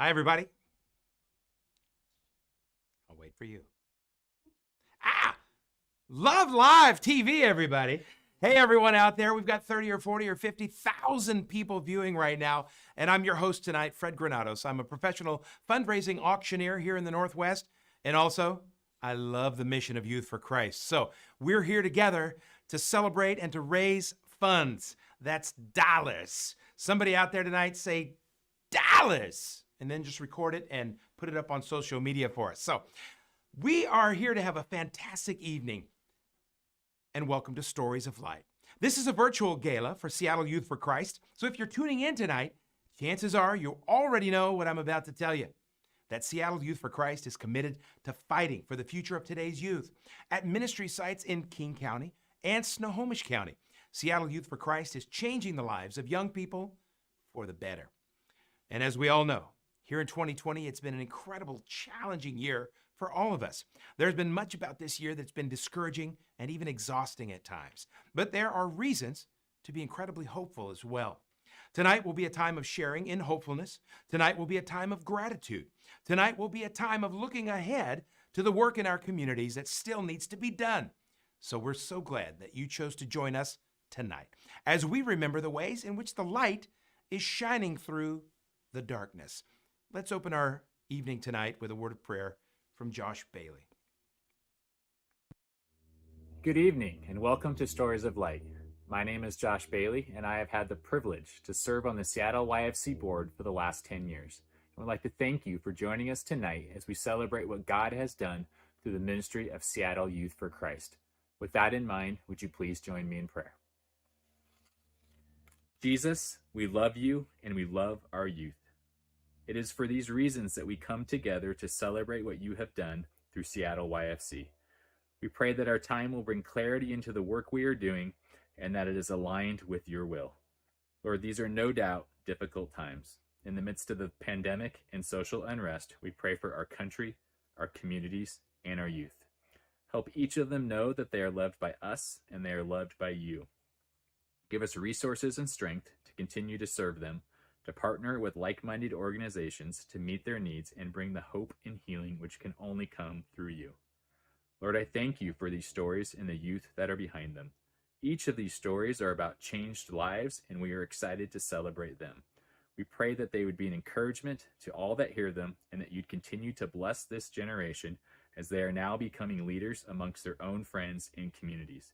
Hi, everybody. I'll wait for you. Love Live TV, everybody. Hey, everyone out there. We've got 30 or 40 or 50,000 people viewing right now. And I'm your host tonight, Fred Granados. I'm a professional fundraising auctioneer here in the Northwest. And also, I love the mission of Youth for Christ. So we're here together to celebrate and to raise funds. That's dollars. Somebody out there tonight say dollars, and then just record it and put it up on social media for us. So we are here to have a fantastic evening, and welcome to Stories of Light. This is a virtual gala for Seattle Youth for Christ. So if you're tuning in tonight, chances are you already know what I'm about to tell you. That Seattle Youth for Christ is committed to fighting for the future of today's youth. At ministry sites in King County and Snohomish County, Seattle Youth for Christ is changing the lives of young people for the better. And as we all know, here in 2020, it's been an incredible, challenging year for all of us. There's been much about this year that's been discouraging and even exhausting at times. But there are reasons to be incredibly hopeful as well. Tonight will be a time of sharing in hopefulness. Tonight will be a time of gratitude. Tonight will be a time of looking ahead to the work in our communities that still needs to be done. So we're so glad that you chose to join us tonight as we remember the ways in which the light is shining through the darkness. Let's open our evening tonight with a word of prayer from Josh Bailey. Good evening and welcome to Stories of Light. My name is Josh Bailey and I have had the privilege to serve on the Seattle YFC board for the last 10 years. I would like to thank you for joining us tonight as we celebrate what God has done through the ministry of Seattle Youth for Christ. With that in mind, would you please join me in prayer? Jesus, we love you and we love our youth. It is for these reasons that we come together to celebrate what you have done through Seattle YFC. We pray that our time will bring clarity into the work we are doing and that it is aligned with your will. Lord, these are no doubt difficult times. In the midst of the pandemic and social unrest, we pray for our country, our communities, and our youth. Help each of them know that they are loved by us and they are loved by you. Give us resources and strength to continue to serve them, to partner with like-minded organizations to meet their needs and bring the hope and healing which can only come through you. Lord, I thank you for these stories and the youth that are behind them. Each of these stories are about changed lives, and we are excited to celebrate them. We pray that they would be an encouragement to all that hear them and that you'd continue to bless this generation as they are now becoming leaders amongst their own friends and communities.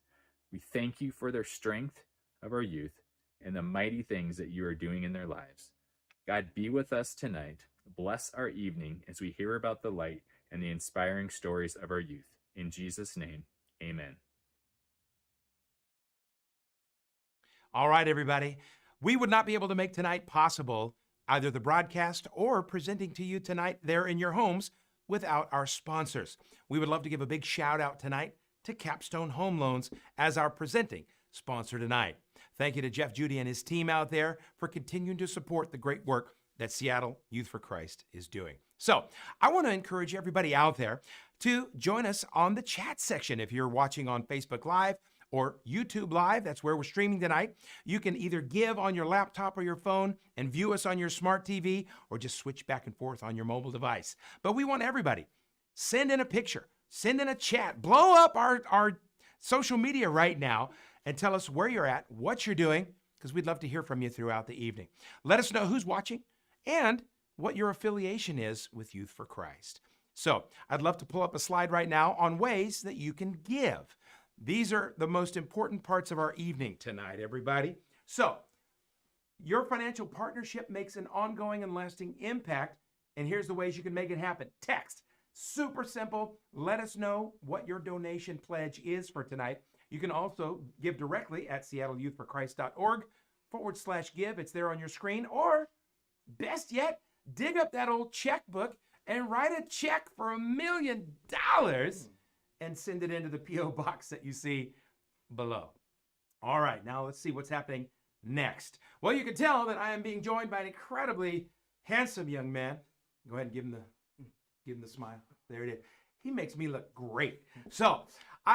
We thank you for their strength of our youth and the mighty things that you are doing in their lives. God, be with us tonight. Bless our evening as we hear about the light and the inspiring stories of our youth. In Jesus' name, amen. All right, everybody. We would not be able to make tonight possible, either the broadcast or presenting to you tonight there in your homes, without our sponsors. We would love to give a big shout out tonight to Capstone Home Loans as our presenting sponsor tonight. Thank you to Jeff Judy and his team out there for continuing to support the great work that Seattle Youth for Christ is doing. So I want to encourage everybody out there to join us on the chat section. If you're watching on Facebook Live or YouTube Live, that's where we're streaming tonight. You can either give on your laptop or your phone and view us on your smart TV, or just switch back and forth on your mobile device. But we want everybody, send in a picture, send in a chat, blow up our social media right now and tell us where you're at, what you're doing, because we'd love to hear from you throughout the evening. Let us know who's watching and what your affiliation is with Youth for Christ. So I'd love to pull up a slide right now on ways that you can give. These are the most important parts of our evening tonight, everybody. So your financial partnership makes an ongoing and lasting impact, and here's the ways you can make it happen. Text, super simple. Let us know what your donation pledge is for tonight. You can also give directly at seattleyouthforchrist.org/give. It's there on your screen. Or, best yet, dig up that old checkbook and write a check for $1 million and send it into the P.O. box that you see below. All right, now let's see what's happening next. Well, you can tell that I am being joined by an incredibly handsome young man. Go ahead and give him the smile. There it is. He makes me look great. So,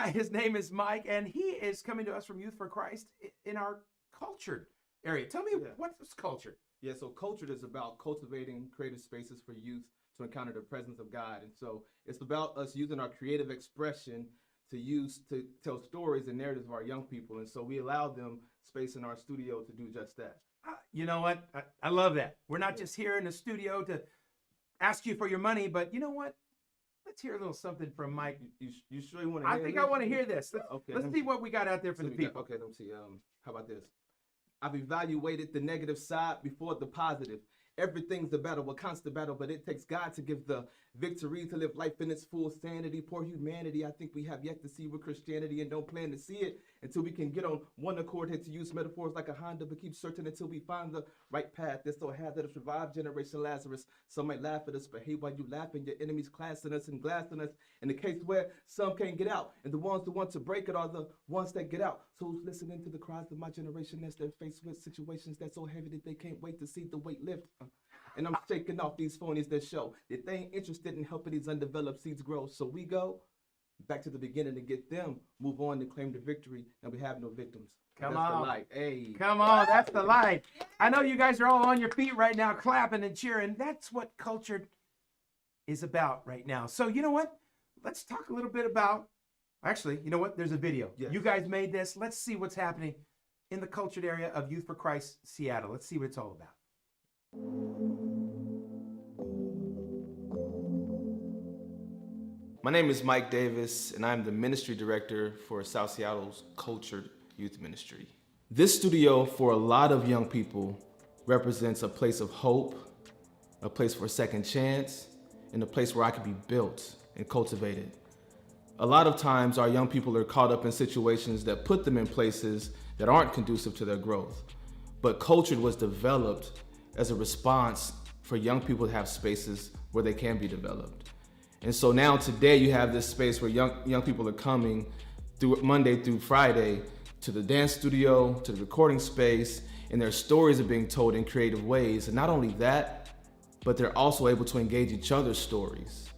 his name is Mike, and he is coming to us from Youth for Christ in our cultured area. Tell me, what's cultured? Yeah, so culture is about cultivating creative spaces for youth to encounter the presence of God. And so it's about us using our creative expression to tell stories and narratives of our young people. And so we allow them space in our studio to do just that. You know what? I love that. We're not just here in the studio to ask you for your money, but you know what? Let's hear a little something from Mike. You sure you want to I hear think this? I want to hear this. Okay, Let's see what we got out there for the people. Okay, let me see. How about this? I've evaluated the negative side before the positive. Everything's a battle, a constant battle, but it takes God to give the victory, to live life in its full sanity. Poor humanity, I think we have yet to see with Christianity and don't plan to see it until we can get on one accord, hit to use metaphors like a Honda, but keep searching until we find the right path. There's no hazard of survived generation Lazarus. Some might laugh at us, but hey, while you laughing, your enemies classing us and glassing us. In the case where some can't get out, and the ones who want to break it are the ones that get out. So who's listening to the cries of my generation as they're faced with situations that's so heavy that they can't wait to see the weight lift? And I'm shaking off these phonies that show that they ain't interested in helping these undeveloped seeds grow. So we go back to the beginning to get them, move on to claim the victory, and we have no victims. Come That's on. the light. Hey. Come on, that's the life. I know you guys are all on your feet right now, clapping and cheering. That's what culture is about right now. So you know what? Let's talk a little bit about, actually, you know what? There's a video. Yes. You guys made this. Let's see what's happening in the cultured area of Youth for Christ, Seattle. Let's see what it's all about. My name is Mike Davis, and I'm the ministry director for South Seattle's Cultured Youth Ministry. This studio, for a lot of young people, represents a place of hope, a place for a second chance, and a place where I can be built and cultivated. A lot of times, our young people are caught up in situations that put them in places that aren't conducive to their growth. But Cultured was developed as a response for young people to have spaces where they can be developed. And so now today you have this space where young people are coming through Monday through Friday to the dance studio, to the recording space, and their stories are being told in creative ways. And not only that, but they're also able to engage each other's stories.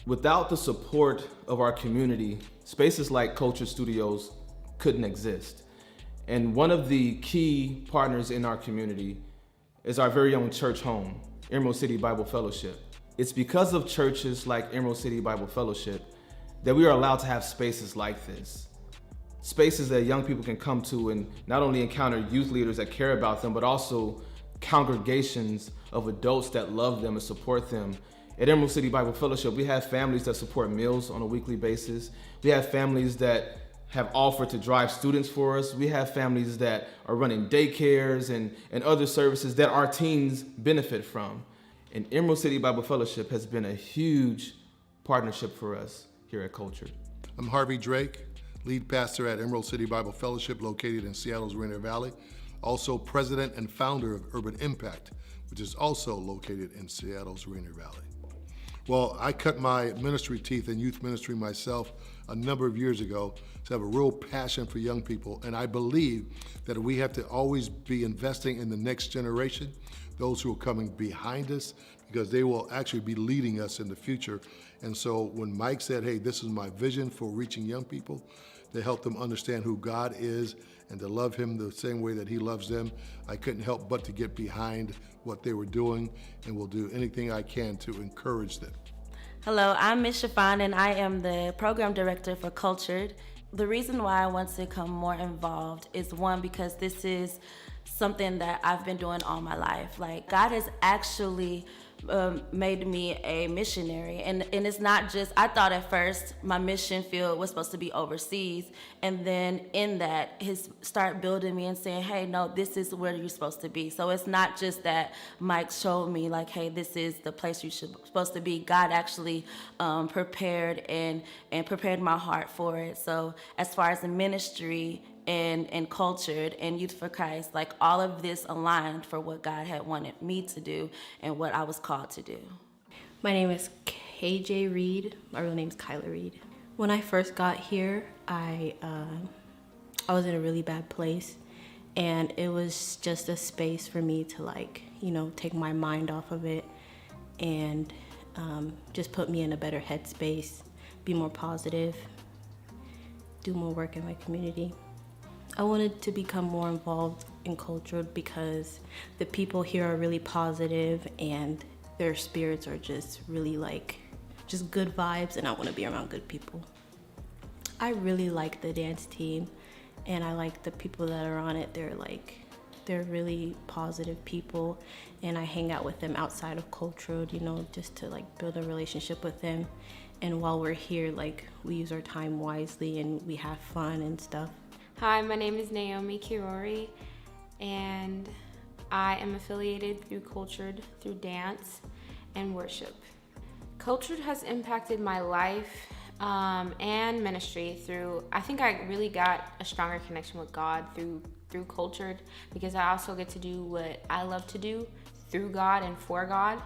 Without the support of our community, spaces like Culture Studios couldn't exist. And one of the key partners in our community is our very own church home, Emerald City Bible Fellowship. It's because of churches like Emerald City Bible Fellowship that we are allowed to have spaces like this. Spaces that young people can come to and not only encounter youth leaders that care about them, but also congregations of adults that love them and support them. At Emerald City Bible Fellowship, we have families that support meals on a weekly basis. We have families that have offered to drive students for us. We have families that are running daycares and other services that our teens benefit from. And Emerald City Bible Fellowship has been a huge partnership for us here at Cultured. I'm Harvey Drake, lead pastor at Emerald City Bible Fellowship located in Seattle's Rainier Valley, also president and founder of Urban Impact, which is also located in Seattle's Rainier Valley. Well, I cut my ministry teeth in youth ministry myself a number of years ago to have a real passion for young people, and I believe that we have to always be investing in the next generation, those who are coming behind us, because they will actually be leading us in the future. And so when Mike said, hey, this is my vision for reaching young people, to help them understand who God is and to love him the same way that he loves them, I couldn't help but to get behind what they were doing, and will do anything I can to encourage them. Hello, I'm Ms. Chiffon, and I am the program director for Cultured. The reason why I want to become more involved is, one, because this is something that I've been doing all my life. Like, God has actually made me a missionary, and it's not just, I thought at first my mission field was supposed to be overseas, and then in that his start building me and saying, hey, no, this is where you're supposed to be. So it's not just that Mike showed me like, hey, this is the place you're supposed to be. God actually prepared and prepared my heart for it. So as far as the ministry and Cultured and Youth for Christ, like, all of this aligned for what God had wanted me to do and what I was called to do. My name is KJ Reed. My real name is Kyla Reed. When I first got here, I was in a really bad place, and it was just a space for me to, like, take my mind off of it and just put me in a better headspace, be more positive, do more work in my community. I wanted to become more involved in culture because the people here are really positive and their spirits are just really just good vibes, and I want to be around good people. I really like the dance team, and I like the people that are on it. They're really positive people, and I hang out with them outside of Culture, just to build a relationship with them. And while we're here, we use our time wisely and we have fun and stuff. Hi, my name is Naomi Kirori, and I am affiliated through Cultured through dance and worship. Cultured has impacted my life and ministry I think I really got a stronger connection with God through Cultured, because I also get to do what I love to do through God and for God.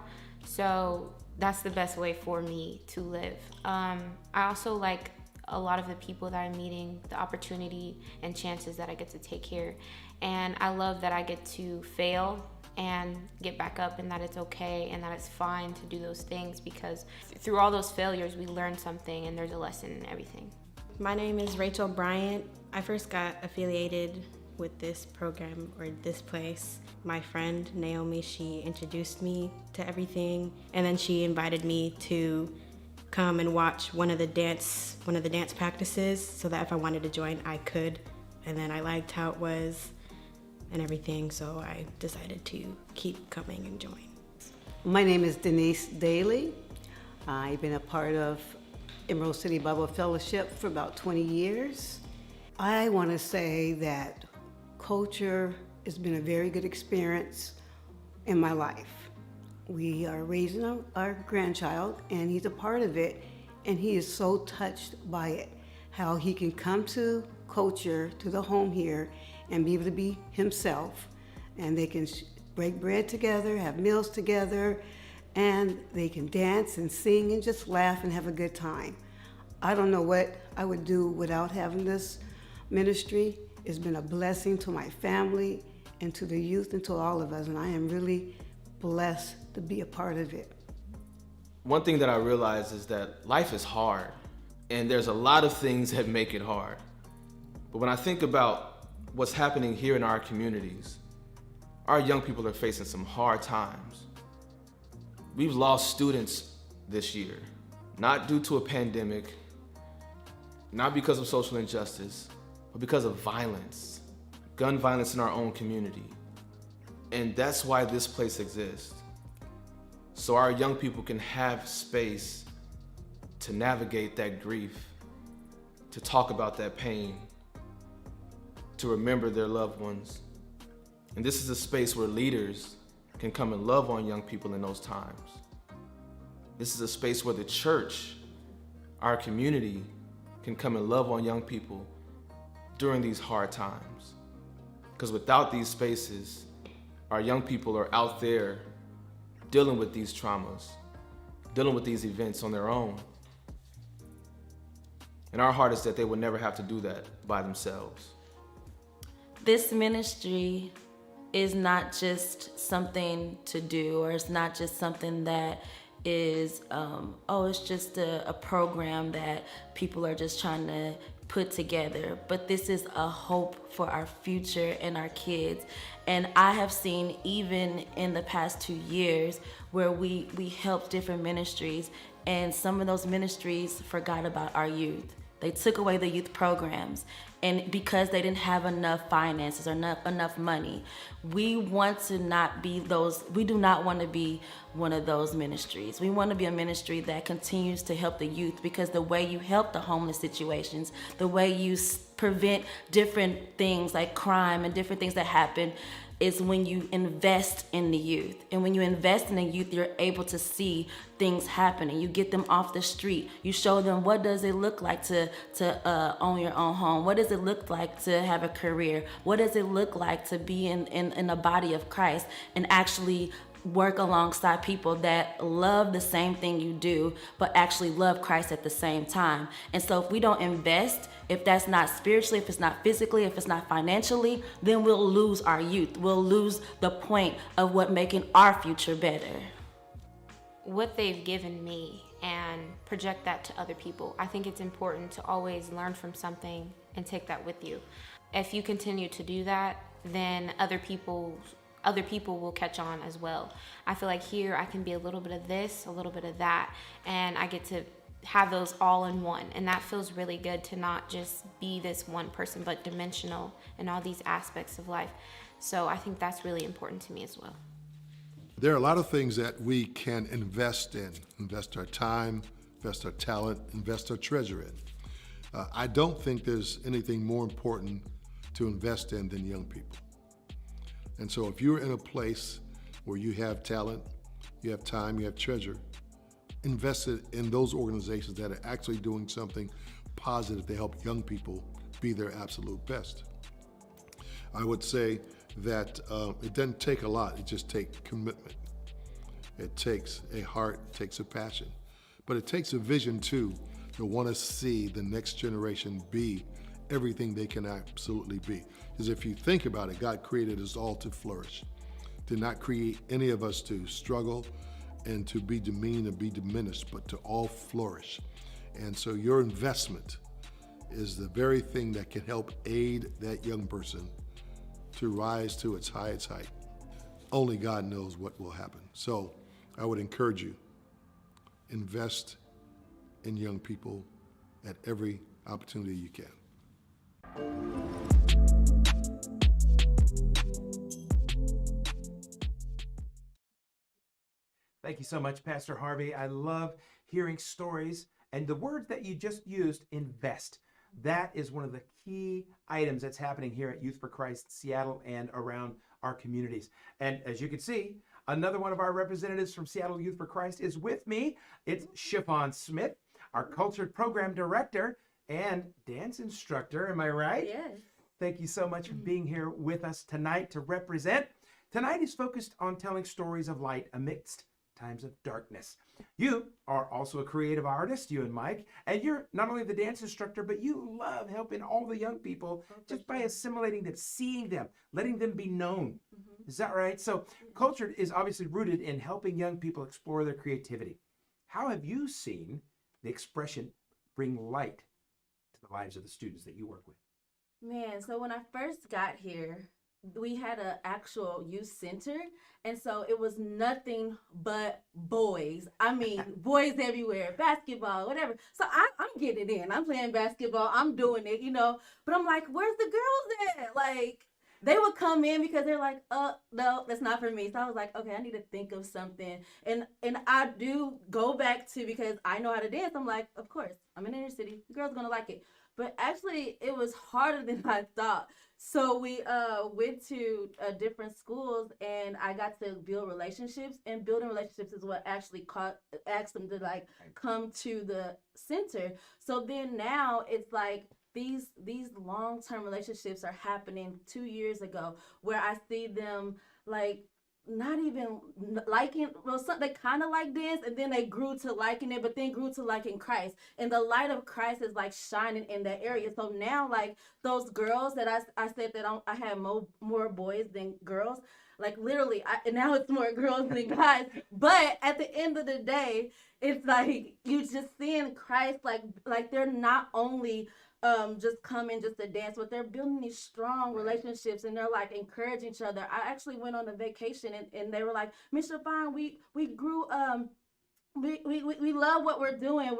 So that's the best way for me to live. I also like a lot of the people that I'm meeting, the opportunity and chances that I get to take here. And I love that I get to fail and get back up, and that it's okay and that it's fine to do those things, because through all those failures we learn something and there's a lesson in everything. My name is Rachel Bryant. I first got affiliated with this program or this place. My friend Naomi, she introduced me to everything, and then she invited me to come and watch one of the dance practices, so that if I wanted to join, I could. And then I liked how it was and everything, so I decided to keep coming and join. My name is Denise Daly. I've been a part of Emerald City Bible Fellowship for about 20 years. I want to say that Culture has been a very good experience in my life. We are raising our grandchild, and he's a part of it, and he is so touched by it, how he can come to Culture, to the home here, and be able to be himself, and they can break bread together, have meals together, and they can dance and sing and just laugh and have a good time. I don't know what I would do without having this ministry. It's been a blessing to my family and to the youth and to all of us, and I am really blessed to be a part of it. One thing that I realize is that life is hard, and there's a lot of things that make it hard. But when I think about what's happening here in our communities, our young people are facing some hard times. We've lost students this year, not due to a pandemic, not because of social injustice, but because of violence, gun violence in our own community. And that's why this place exists. So our young people can have space to navigate that grief, to talk about that pain, to remember their loved ones. And this is a space where leaders can come and love on young people in those times. This is a space where the church, our community, can come and love on young people during these hard times. Because without these spaces, our young people are out there dealing with these traumas, dealing with these events on their own. And our heart is that they would never have to do that by themselves. This ministry is not just something to do, or it's not just something that is, it's just a program that people are just trying to put together. But this is a hope for our future and our kids. And I have seen, even in the past 2 years, where we helped different ministries, and some of those ministries forgot about our youth. They took away the youth programs, and because they didn't have enough finances or enough money. We want to not be those, we do not want to be one of those ministries. We want to be a ministry that continues to help the youth, because the way you help the homeless situations, the way you prevent different things like crime and different things that happen, is when you invest in the youth. And when you invest in the youth, you're able to see things happening. You get them off the street. You show them what does it look like to own your own home. What does it look like to have a career? What does it look like to be in the body of Christ and actually work alongside people that love the same thing you do, but actually love Christ at the same time. And so if we don't invest, if that's not spiritually, if it's not physically, if it's not financially, then we'll lose our youth. We'll lose the point of what making our future better. What they've given me and project that to other people. I think it's important to always learn from something and take that with you. if you continue to do that, then other people will catch on as well. I feel like here I can be a little bit of this, a little bit of that, and I get to have those all in one. And that feels really good, to not just be this one person, but dimensional in all these aspects of life. So I think that's really important to me as well. There are a lot of things that we can invest in, invest our time, invest our talent, invest our treasure in. I don't think there's anything more important to invest in than young people. And so if you're in a place where you have talent, you have time, you have treasure, invest it in those organizations that are actually doing something positive to help young people be their absolute best. I would say that it doesn't take a lot, it just takes commitment. It takes a heart, it takes a passion, but it takes a vision too, to want to see the next generation be everything they can absolutely be. Because if you think about it, God created us all to flourish, did not create any of us to struggle and to be demeaned and be diminished, but to all flourish. And so your investment is the very thing that can help aid that young person to rise to its highest height. Only God knows what will happen. So I would encourage you, invest in young people at every opportunity you can. Thank you so much, Pastor Harvey. I love hearing stories, and the word that you just used, invest. That is one of the key items that's happening here at Youth for Christ Seattle and around our communities. And as you can see, another one of our representatives from Seattle Youth for Christ is with me. It's Chiffon Smith, our Cultured Program Director and dance instructor. Am I right? Yes. Thank you so much for being here with us tonight to represent. Tonight is focused on telling stories of light amidst times of darkness. You are also a creative artist, you and Mike, and you're not only the dance instructor, but you love helping all the young people just by assimilating them, seeing them, letting them be known. Is that right? So Cultured is obviously rooted in helping young people explore their creativity. How have you seen the expression bring light to the lives of the students that you work with? Man, so when I first got here, we had an actual youth center, and so it was nothing but boys. I mean, boys everywhere, basketball, whatever. So I'm getting it in. I'm playing basketball. I'm doing it, But I'm like, where's the girls at? Like, they would come in because they're like, no, that's not for me. So I was like, okay, I need to think of something. And I do go back to, because I know how to dance. I'm like, of course, I'm in the inner city. The girls gonna like it. But actually, it was harder than I thought. So we went to different schools, and I got to build relationships. And building relationships is what actually asked them to come to the center. So then now it's like these long-term relationships are happening 2 years ago, where I see them not even liking, they kind of like dance, and then they grew to liking it, but then grew to liking Christ, and the light of Christ is shining in that area. So now those girls that I said that I had more boys than girls, literally now it's more girls than guys. But at the end of the day, it's you just seeing Christ, they're not only just coming just to dance, but they're building these strong relationships, and they're encouraging each other. I actually went on a vacation, and they were like, Mr. Fine, we grew we love what we're doing.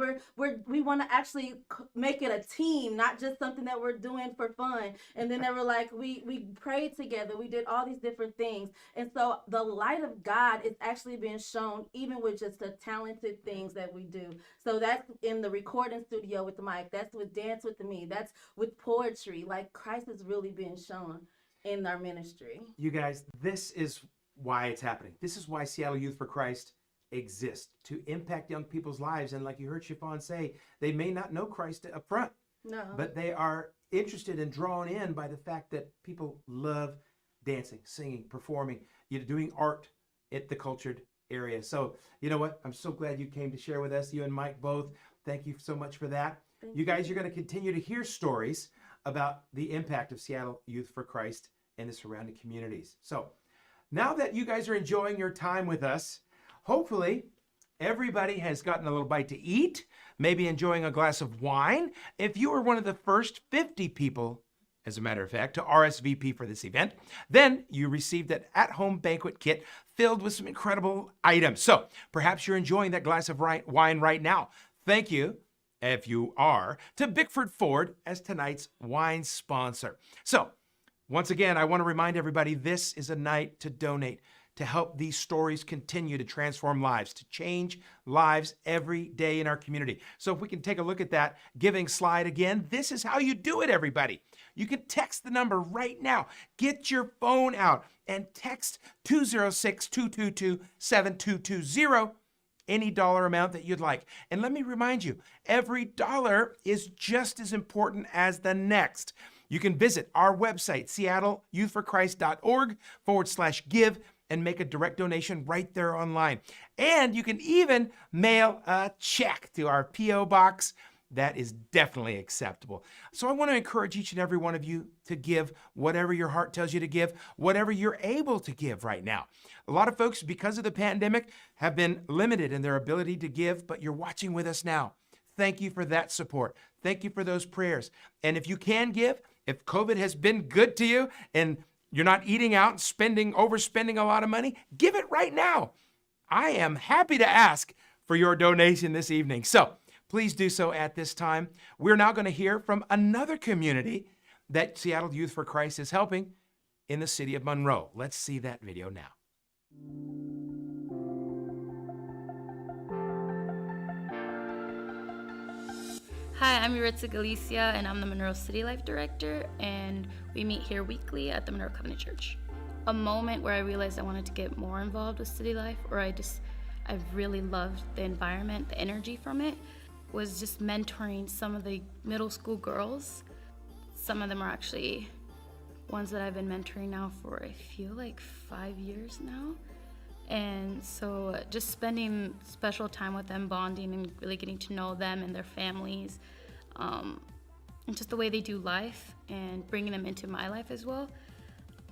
We want to actually make it a team, not just something that we're doing for fun. And then they were like, we prayed together, we did all these different things. And so the light of God is actually being shown even with just the talented things that we do. So that's in the recording studio with Mike, that's with Dance With Me, that's with poetry. Christ is really being shown in our ministry. You guys, this is why it's happening. This is why Seattle Youth for Christ exist, to impact young people's lives. And like you heard Chiffon say, they may not know Christ up front, but they are interested and drawn in by the fact that people love dancing, singing, performing, doing art at the Cultured area. So you know what? I'm so glad you came to share with us, you and Mike both. Thank you so much for that. You guys, you're going to continue to hear stories about the impact of Seattle Youth for Christ and the surrounding communities. So now that you guys are enjoying your time with us, hopefully, everybody has gotten a little bite to eat, maybe enjoying a glass of wine. If you were one of the first 50 people as a matter of fact, to RSVP for this event. Then you received an at-home banquet kit filled with some incredible items. So perhaps you're enjoying that glass of wine right now. Thank you, if you are, to Bickford Ford as tonight's wine sponsor. So once again, I want to remind everybody this is a night to donate, to help these stories continue to transform lives, to change lives every day in our community. So if we can take a look at that giving slide again, this is how you do it, everybody. You can text the number right now. Get your phone out and text 206-222-7220, any dollar amount that you'd like. And let me remind you, every dollar is just as important as the next. You can visit our website, seattleiouthforchrist.org/give, and make a direct donation right there online. And you can even mail a check to our P.O. box. That is definitely acceptable. So I want to encourage each and every one of you to give whatever your heart tells you to give, whatever you're able to give right now. A lot of folks, because of the pandemic, have been limited in their ability to give, but you're watching with us now. Thank you for that support. Thank you for those prayers. And if you can give, if COVID has been good to you and you're not eating out and overspending a lot of money, give it right now. I am happy to ask for your donation this evening. So please do so at this time. We're now going to hear from another community that Seattle Youth for Christ is helping in the city of Monroe. Let's see that video now. Hi, I'm Yuritsa Galicia, and I'm the Monroe City Life Director, and we meet here weekly at the Monroe Covenant Church. A moment where I realized I wanted to get more involved with city life, or I really loved the environment, the energy from it, was just mentoring some of the middle school girls. Some of them are actually ones that I've been mentoring now for, I feel like 5 years now. And so just spending special time with them, bonding and really getting to know them and their families, and just the way they do life and bringing them into my life as well.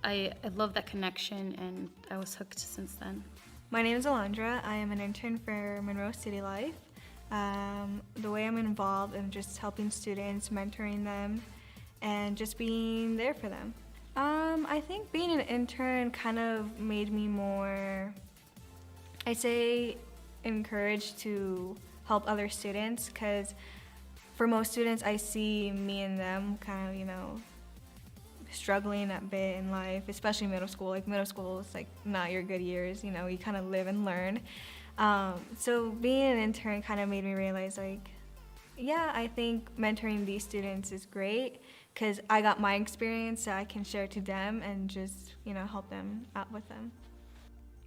I love that connection, and I was hooked since then. My name is Alondra. I am an intern for Monroe City Life. The way I'm involved in just helping students, mentoring them, and just being there for them. I think being an intern kind of made me more, I'd say, encouraged to help other students, because for most students I see me and them kind of, struggling a bit in life, especially middle school. Like middle school is like not your good years, you kind of live and learn. So being an intern kind of made me realize I think mentoring these students is great, because I got my experience that I can share to them and just, help them out with them.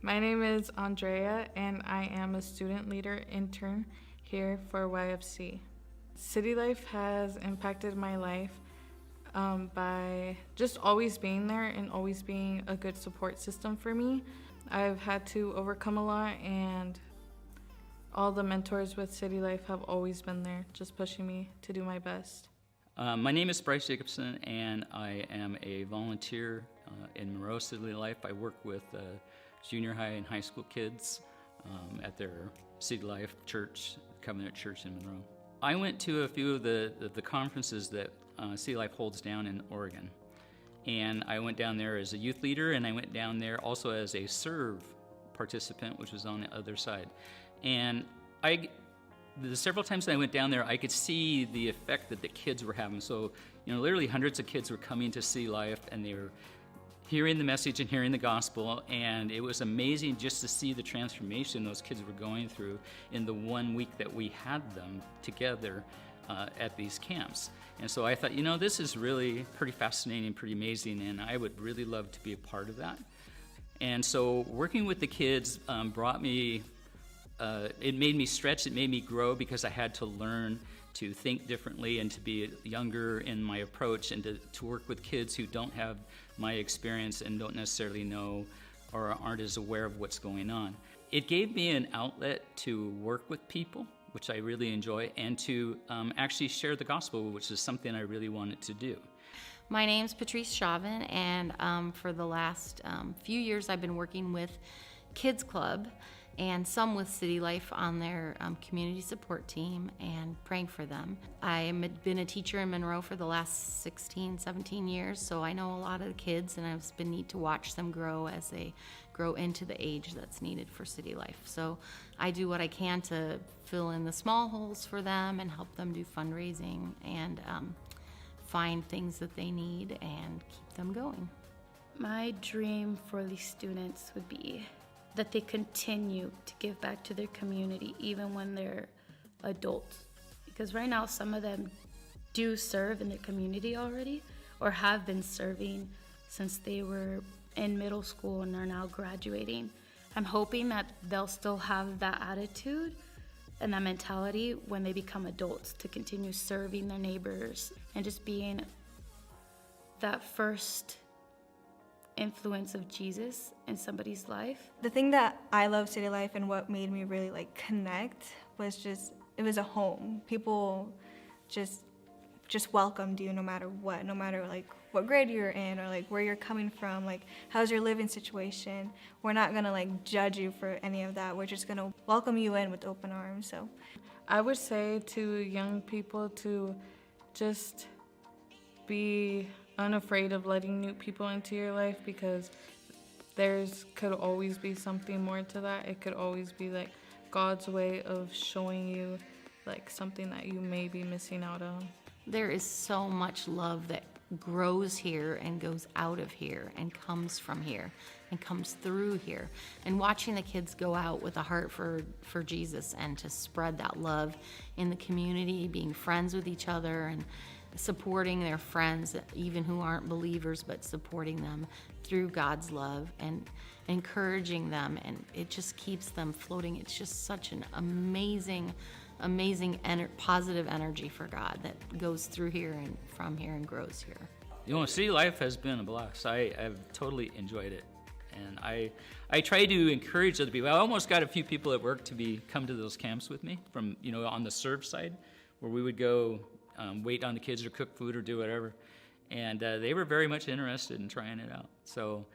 My name is Andrea, and I am a student leader intern here for YFC. City Life has impacted my life by just always being there and always being a good support system for me. I've had to overcome a lot, and all the mentors with City Life have always been there, just pushing me to do my best. My name is Bryce Jacobson, and I am a volunteer in Monroe City Life. I work with junior high and high school kids at their City Life Church, Covenant Church in Monroe. I went to a few of the conferences that City Life holds down in Oregon. And I went down there as a youth leader, and I went down there also as a serve participant, which was on the other side. And the several times that I went down there, I could see the effect that the kids were having. So, literally hundreds of kids were coming to City Life, and they were hearing the message and hearing the gospel, and it was amazing just to see the transformation those kids were going through in the 1 week that we had them together at these camps. And so I thought, this is really pretty fascinating, pretty amazing, and I would really love to be a part of that. And so working with the kids brought me, it made me stretch, it made me grow, because I had to learn to think differently and to be younger in my approach, and to work with kids who don't have my experience and don't necessarily know or aren't as aware of what's going on. It gave me an outlet to work with people, which I really enjoy, and to actually share the gospel, which is something I really wanted to do. My name's Patrice Chauvin, and for the last few years I've been working with Kids Club, and some with City Life on their community support team and praying for them. I've been a teacher in Monroe for the last 16, 17 years, so I know a lot of the kids, and it's been neat to watch them grow as they grow into the age that's needed for City Life. So I do what I can to fill in the small holes for them and help them do fundraising and find things that they need and keep them going. My dream for these students would be that they continue to give back to their community even when they're adults. Because right now some of them do serve in their community already or have been serving since they were in middle school and are now graduating. I'm hoping that they'll still have that attitude and that mentality when they become adults to continue serving their neighbors and just being that first influence of Jesus in somebody's life. The thing that I love City Life and what made me really like connect was just, it was a home. People just welcomed you no matter what, no matter like what grade you're in or like where you're coming from, like how's your living situation. We're not gonna like judge you for any of that. We're just gonna welcome you in with open arms. So I would say to young people to just be unafraid of letting new people into your life, because could always be something more to that. It could always be like God's way of showing you like something that you may be missing out on. There is so much love that grows here and goes out of here and comes from here and comes through here. And watching the kids go out with a heart for Jesus and to spread that love in the community, being friends with each other and supporting their friends, even who aren't believers, but supporting them through God's love and encouraging them, and it just keeps them floating. It's just such an amazing positive energy for God that goes through here and from here and grows here. You know, City Life has been a blast. I've totally enjoyed it. And I try to encourage other people. I almost got a few people at work to come to those camps with me from, on the serve side, where we would go wait on the kids or cook food or do whatever. And they were very much interested in trying it out. So,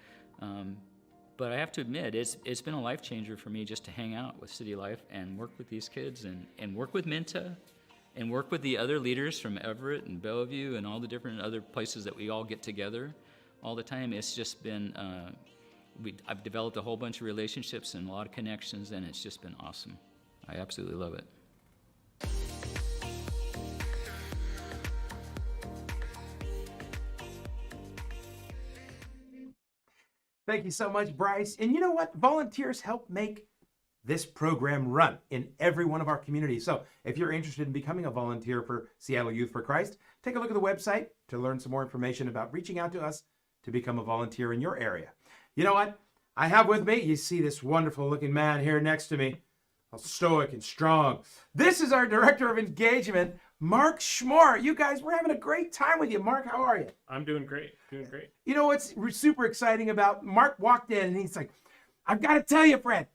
but I have to admit, it's been a life changer for me just to hang out with City Life and work with these kids and work with Minta and work with the other leaders from Everett and Bellevue and all the different other places that we all get together all the time. It's just been, I've developed a whole bunch of relationships and a lot of connections, and it's just been awesome. I absolutely love it. Thank you so much, Bryce. And you know what? Volunteers help make this program run in every one of our communities. So if you're interested in becoming a volunteer for Seattle Youth for Christ, take a look at the website to learn some more information about reaching out to us to become a volunteer in your area. You know what? I have with me, you see this wonderful looking man here next to me, all stoic and strong. This is our Director of Engagement, Mark Schmore. You guys, we're having a great time with you. Mark, how are you? I'm doing great, You know what's super exciting about, Mark walked in and he's like, I've got to tell you, Fred,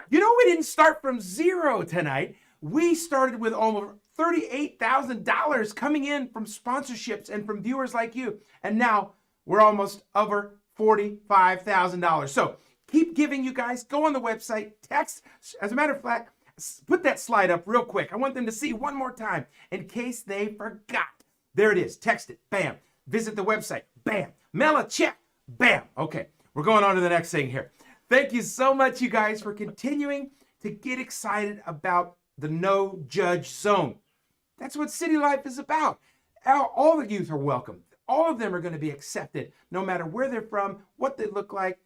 you know we didn't start from zero tonight. We started with almost $38,000 coming in from sponsorships and from viewers like you. And now we're almost over $45,000. So keep giving, you guys. Go on the website, text. As a matter of fact, put that slide up real quick. I want them to see one more time in case they forgot. There it is. Text it. Bam. Visit the website. Bam. Mail a check. Bam. Okay. We're going on to the next thing here. Thank you so much, you guys, for continuing to get excited about the No Judge Zone. That's what City Life is about. All the youth are welcome. All of them are going to be accepted, no matter where they're from, what they look like,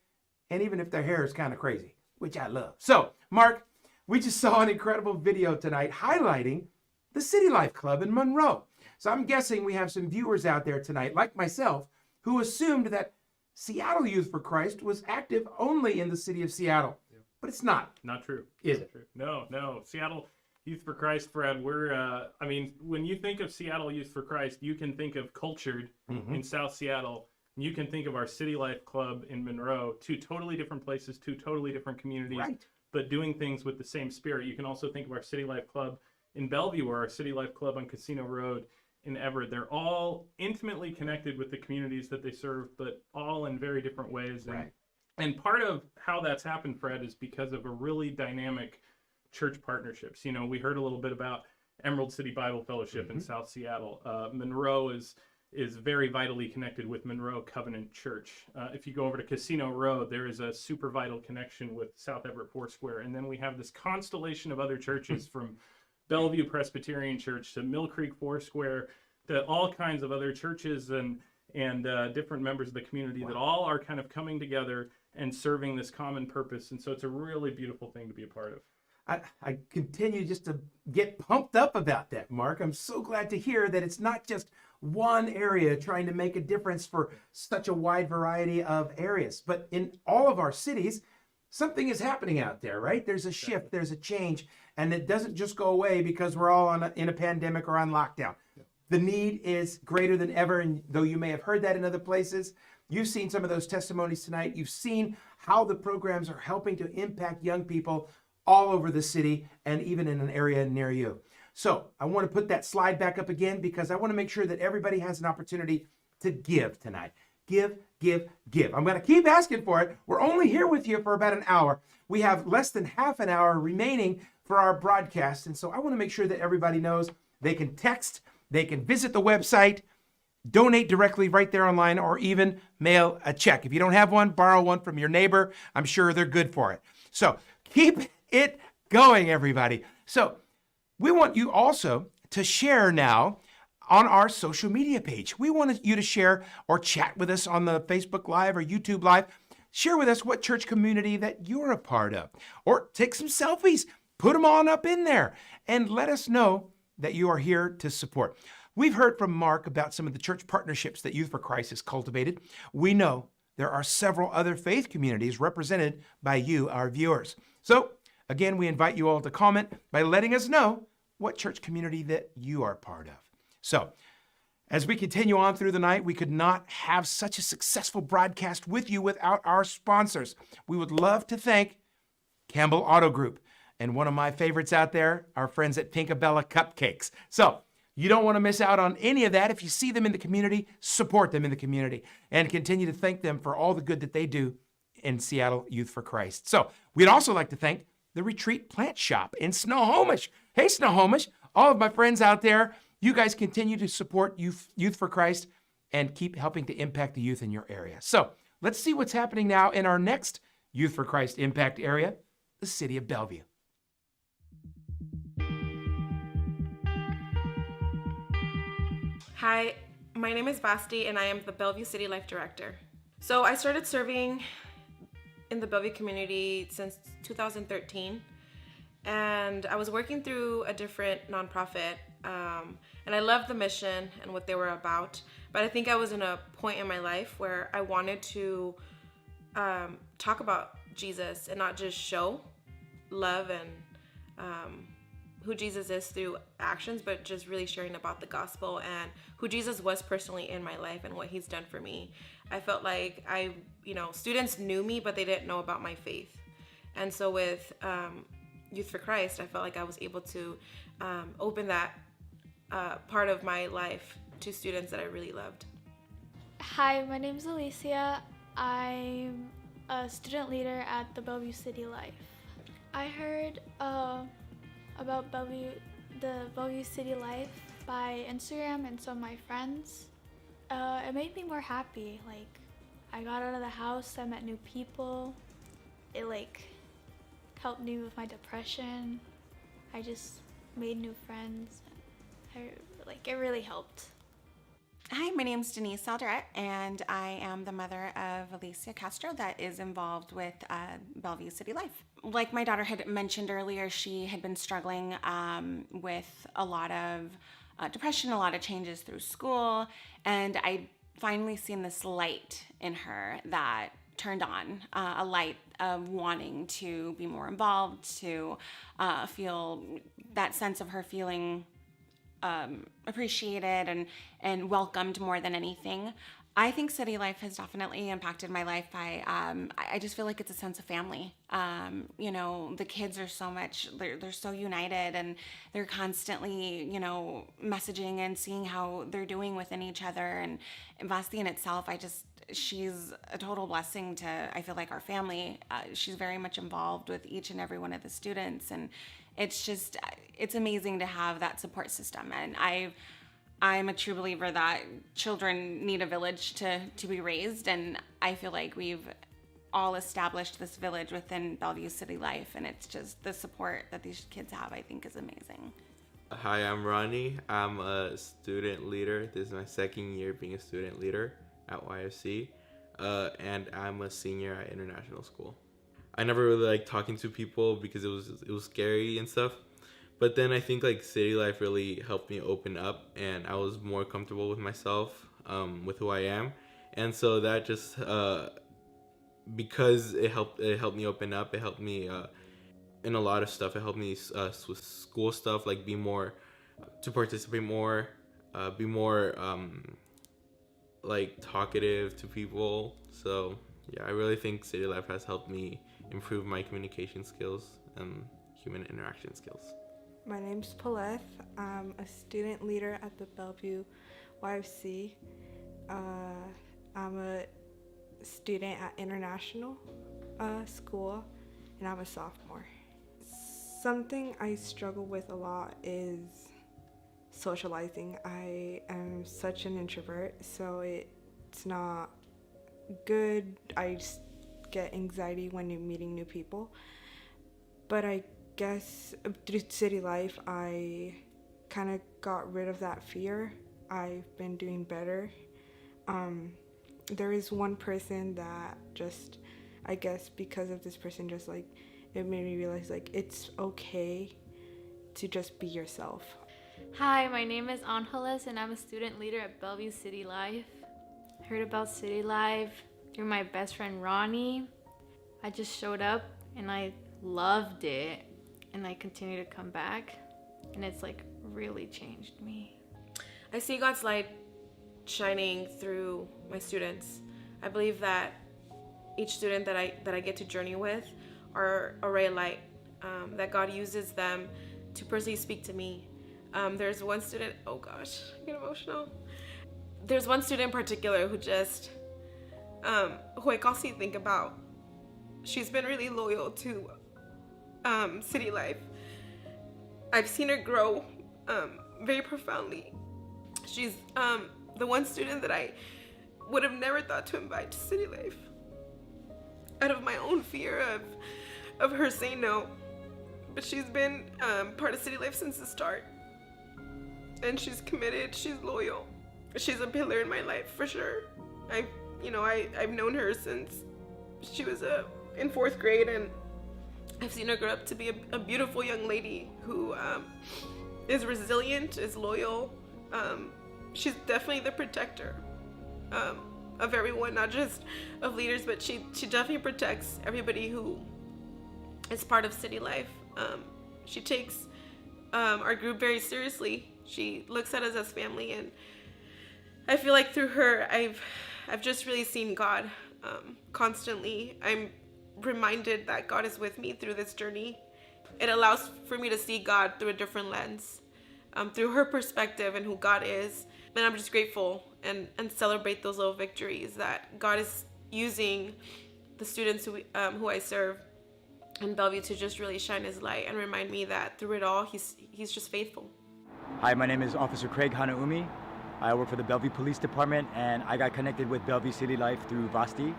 and even if their hair is kind of crazy, which I love. So, Mark, we just saw an incredible video tonight highlighting the City Life Club in Monroe. So I'm guessing we have some viewers out there tonight, like myself, who assumed that Seattle Youth for Christ was active only in the city of Seattle. Yeah. But it's not. Not true. Is it? True. No. Seattle Youth for Christ, Fred, we're, when you think of Seattle Youth for Christ, you can think of Cultured in South Seattle. You can think of our City Life Club in Monroe, two totally different places, two totally different communities, but doing things with the same spirit. You can also think of our City Life Club in Bellevue or our City Life Club on Casino Road in Everett. They're all intimately connected with the communities that they serve, but all in very different ways. And And part of how that's happened, Fred, is because of a really dynamic church partnerships. You know, we heard a little bit about Emerald City Bible Fellowship in South Seattle. Monroe is very vitally connected with Monroe Covenant Church. If you go over to Casino Road, there is a super vital connection with South Everett Foursquare. And then we have this constellation of other churches from Bellevue Presbyterian Church to Mill Creek Foursquare to all kinds of other churches and different members of the community that all are kind of coming together and serving this common purpose. And so it's a really beautiful thing to be a part of. I continue just to get pumped up about that, Mark. I'm so glad to hear that it's not just one area trying to make a difference for such a wide variety of areas, but in all of our cities, something is happening out there, right? There's a shift, there's a change, and it doesn't just go away because we're all in a pandemic or on lockdown. The need is greater than ever, and though you may have heard that in other places, you've seen some of those testimonies tonight. You've seen how the programs are helping to impact young people all over the city and even in an area near you. So I want to put that slide back up again because I want to make sure that everybody has an opportunity to give tonight. Give, give, give. I'm going to keep asking for it. We're only here with you for about an hour. We have less than half an hour remaining for our broadcast. And so I want to make sure that everybody knows they can text, they can visit the website, donate directly right there online, or even mail a check. If you don't have one, borrow one from your neighbor. I'm sure they're good for it. So keep it going, everybody. So we want you also to share now on our social media page. We want you to share or chat with us on the Facebook Live or YouTube Live. Share with us what church community that you're a part of, or take some selfies, put them on up in there, and let us know that you are here to support. We've heard from Mark about some of the church partnerships that Youth for Christ has cultivated. We know there are several other faith communities represented by you, our viewers. So again, we invite you all to comment by letting us know what church community that you are part of. So as we continue on through the night, we could not have such a successful broadcast with you without our sponsors. We would love to thank Campbell Auto Group and one of my favorites out there, our friends at Pinkabella Cupcakes. So you don't want to miss out on any of that. If you see them in the community, support them in the community and continue to thank them for all the good that they do in Seattle Youth for Christ. So we'd also like to thank the Retreat Plant Shop in Snohomish. Hey, Snohomish, all of my friends out there, you guys continue to support Youth for Christ and keep helping to impact the youth in your area. So let's see what's happening now in our next Youth for Christ impact area, the city of Bellevue. Hi, my name is Basti and I am the Bellevue City Life Director. So I started serving in the Bellevue community since 2013, and I was working through a different nonprofit, and I loved the mission and what they were about, but I think I was in a point in my life where I wanted to talk about Jesus and not just show love and who Jesus is through actions, but just really sharing about the gospel and who Jesus was personally in my life and what he's done for me. I felt like students knew me, but they didn't know about my faith. And so with Youth for Christ, I felt like I was able to open that part of my life to students that I really loved. Hi, my name's Alicia. I'm a student leader at the Bellevue City Life. I heard about the Bellevue City Life by Instagram and some of my friends. It made me more happy. Like, I got out of the house, I met new people. It helped me with my depression. I just made new friends. It really helped. Hi, my name's Denise Aldrett, and I am the mother of Alicia Castro that is involved with Bellevue City Life. Like my daughter had mentioned earlier, she had been struggling with a lot of depression, a lot of changes through school, and I finally seen this light in her that turned on, a light of wanting to be more involved, to feel that sense of her feeling appreciated and welcomed more than anything. I think City Life has definitely impacted my life by, I just feel like it's a sense of family. The kids are they're so united, and they're constantly, messaging and seeing how they're doing within each other. And Basti in itself, she's a total blessing to, I feel like, our family. She's very much involved with each and every one of the students, and it's amazing to have that support system. And I'm a true believer that children need a village to be raised, and I feel like we've all established this village within Bellevue City Life, and it's just the support that these kids have, I think, is amazing. Hi, I'm Ronnie. I'm a student leader. This is my second year being a student leader at YFC, and I'm a senior at international school. I never really liked talking to people because it was scary and stuff. But then I think like City Life really helped me open up, and I was more comfortable with myself, with who I am. And so that just, because it helped me open up, it helped me in a lot of stuff. It helped me with school stuff, like to participate more, be more like talkative to people. So yeah, I really think City Life has helped me improve my communication skills and human interaction skills. My name's Paleth. I'm a student leader at the Bellevue YFC. I'm a student at International School, and I'm a sophomore. Something I struggle with a lot is socializing. I am such an introvert, so it's not good. I just get anxiety when you're meeting new people. But I guess through City Life, I kind of got rid of that fear. I've been doing better. There is one person that just, I guess because of this person, just like, it made me realize like it's okay to just be yourself. Hi, my name is Angeles, and I'm a student leader at Bellevue City Life. I heard about City Life through my best friend Ronnie. I just showed up and I loved it, and I continue to come back, and it's like really changed me. I see God's light shining through my students. I believe that each student that I get to journey with are a ray of light, that God uses them to personally speak to me. There's one student, oh gosh, I get emotional. There's one student in particular who just, who I constantly think about. She's been really loyal to City Life. I've seen her grow very profoundly. She's the one student that I would have never thought to invite to City Life out of my own fear of her saying no. But she's been part of City Life since the start. And she's committed, she's loyal. She's a pillar in my life for sure. I've known her since she was in 4th grade, and I've seen her grow up to be a beautiful young lady who is resilient, is loyal. She's definitely the protector of everyone, not just of leaders, but she definitely protects everybody who is part of City Life. She takes our group very seriously. She looks at us as family, and I feel like through her, I've just really seen God constantly. I'm reminded that God is with me through this journey. It allows for me to see God through a different lens, through her perspective and who God is. And I'm just grateful and celebrate those little victories that God is using the students who I serve in Bellevue to just really shine his light and remind me that through it all, he's just faithful. Hi, my name is Officer Craig Hanaumi. I work for the Bellevue Police Department, and I got connected with Bellevue City Life through Vasti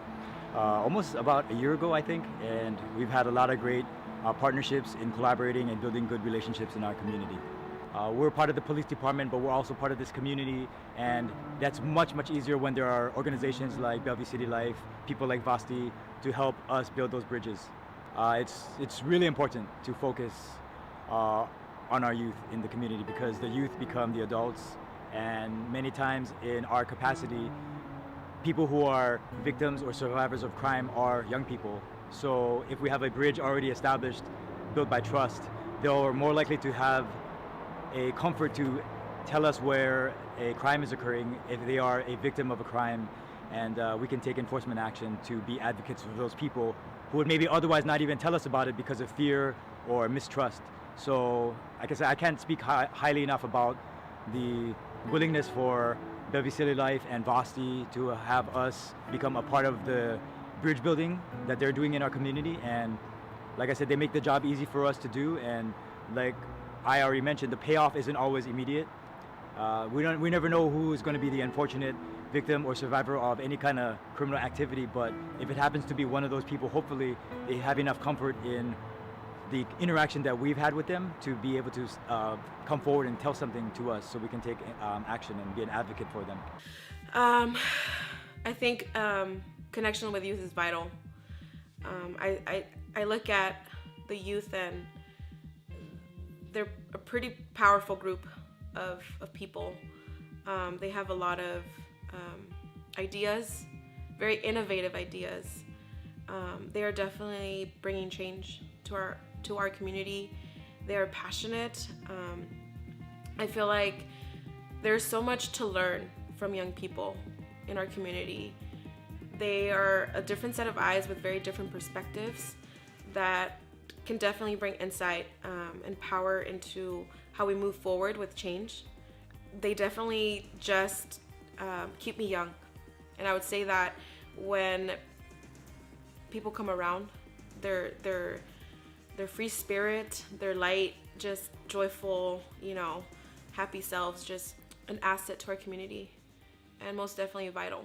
almost about a year ago, I think, and we've had a lot of great partnerships in collaborating and building good relationships in our community. We're part of the police department, but we're also part of this community, and that's much, much easier when there are organizations like Bellevue City Life, people like Vasti, to help us build those bridges. It's really important to focus on our youth in the community, because the youth become the adults, and many times in our capacity, people who are victims or survivors of crime are young people. So if we have a bridge already established, built by trust, they're more likely to have a comfort to tell us where a crime is occurring if they are a victim of a crime, and we can take enforcement action to be advocates for those people who would maybe otherwise not even tell us about it because of fear or mistrust. So like I said, I can't speak highly enough about the willingness for Bellevue City Life and Vosti to have us become a part of the bridge building that they're doing in our community. And like I said, they make the job easy for us to do. And like I already mentioned, the payoff isn't always immediate. We never know who is going to be the unfortunate victim or survivor of any kind of criminal activity, but if it happens to be one of those people, hopefully they have enough comfort in the interaction that we've had with them to be able to come forward and tell something to us so we can take action and be an advocate for them. I think connection with youth is vital. I look at the youth, and they're a pretty powerful group of people. They have a lot of ideas, very innovative ideas. They are definitely bringing change to our community. They are passionate. I feel like there's so much to learn from young people in our community. They are a different set of eyes with very different perspectives that can definitely bring insight and power into how we move forward with change. They definitely just keep me young. And I would say that when people come around, their free spirit, their light, just joyful, happy selves, just an asset to our community, and most definitely vital.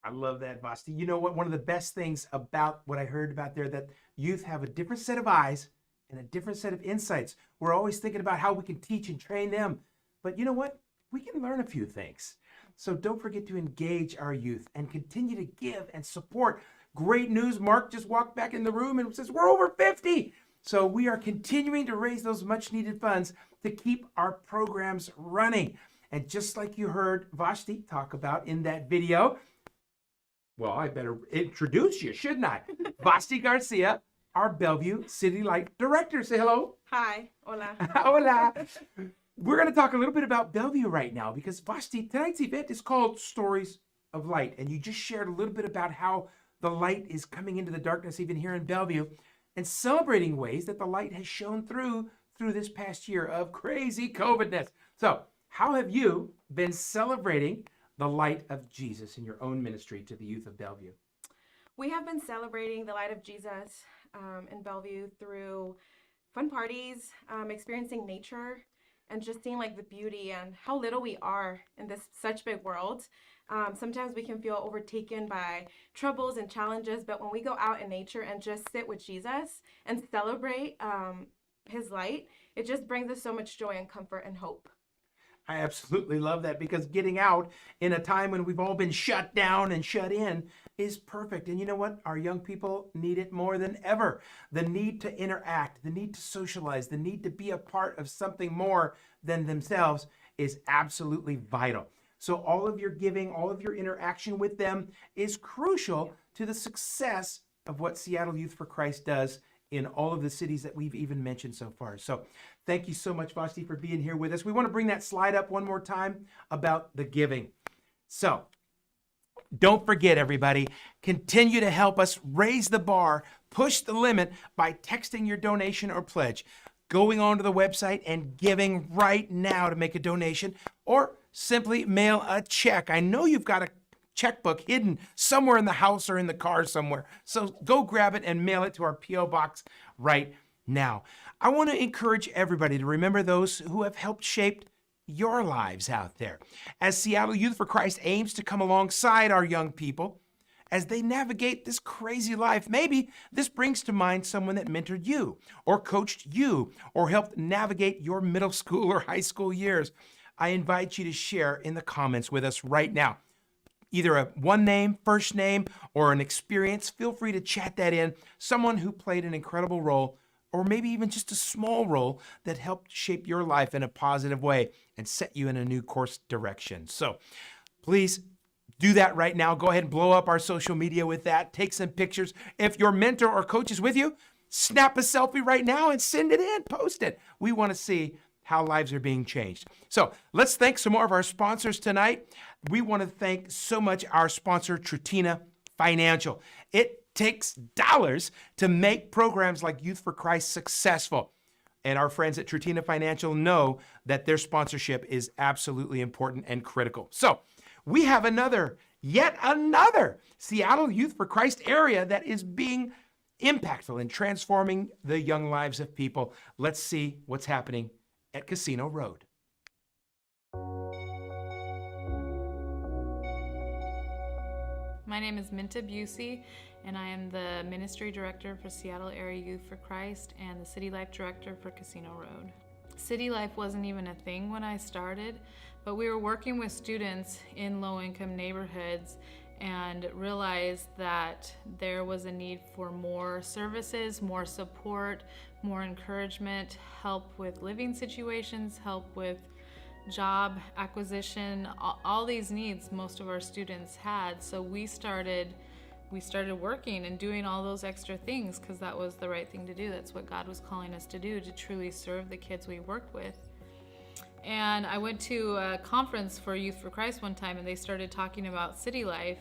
I love that, Vosti. You know what? One of the best things about what I heard about there, that youth have a different set of eyes and a different set of insights. We're always thinking about how we can teach and train them. But you know what? We can learn a few things. So don't forget to engage our youth and continue to give and support. Great news. Mark just walked back in the room and says, we're over 50. So we are continuing to raise those much needed funds to keep our programs running. And just like you heard Vosti talk about in that video, well, I better introduce you, shouldn't I? Vosti Garcia, our Bellevue City Light Director. Say hello. Hi. Hola. Hola. We're going to talk a little bit about Bellevue right now because, Vosti, tonight's event is called Stories of Light. And you just shared a little bit about how the light is coming into the darkness even here in Bellevue and celebrating ways that the light has shone through this past year of crazy COVIDness. So how have you been celebrating the light of Jesus in your own ministry to the youth of Bellevue? We have been celebrating the light of Jesus in Bellevue through fun parties, experiencing nature, and just seeing like the beauty and how little we are in this such big world. Sometimes we can feel overtaken by troubles and challenges, but when we go out in nature and just sit with Jesus and celebrate his light, it just brings us so much joy and comfort and hope. I absolutely love that, because getting out in a time when we've all been shut down and shut in is perfect. And you know what? Our young people need it more than ever. The need to interact, the need to socialize, the need to be a part of something more than themselves is absolutely vital. So all of your giving, all of your interaction with them is crucial to the success of what Seattle Youth for Christ does in all of the cities that we've even mentioned so far. So thank you so much, Vosti, for being here with us. We want to bring that slide up one more time about the giving. So don't forget, everybody, continue to help us raise the bar, push the limit by texting your donation or pledge, going onto the website and giving right now to make a donation, or simply mail a check. I know you've got a checkbook hidden somewhere in the house or in the car somewhere. So go grab it and mail it to our P.O. box right now. I want to encourage everybody to remember those who have helped shape your lives out there. As Seattle Youth for Christ aims to come alongside our young people as they navigate this crazy life, maybe this brings to mind someone that mentored you or coached you or helped navigate your middle school or high school years. I invite you to share in the comments with us right now. Either a one name, first name, or an experience. Feel free to chat that in. Someone who played an incredible role, or maybe even just a small role that helped shape your life in a positive way and set you in a new course direction. So please do that right now. Go ahead and blow up our social media with that. Take some pictures. If your mentor or coach is with you, snap a selfie right now and send it in. Post it. We want to see how lives are being changed. So let's thank some more of our sponsors tonight. We want to thank so much our sponsor, Tritina Financial. It takes dollars to make programs like Youth for Christ successful. And our friends at Tratina Financial know that their sponsorship is absolutely important and critical. So we have yet another Seattle Youth for Christ area that is being impactful in transforming the young lives of people. Let's see what's happening at Casino Road. My name is Minta Busey, and I am the Ministry Director for Seattle Area Youth for Christ and the City Life Director for Casino Road. City Life wasn't even a thing when I started, but we were working with students in low-income neighborhoods and realized that there was a need for more services, more support, more encouragement, help with living situations, help with job acquisition, all these needs most of our students had. So we started working and doing all those extra things because that was the right thing to do. That's what God was calling us to do, to truly serve the kids we worked with. And I went to a conference for Youth for Christ one time, and they started talking about City Life,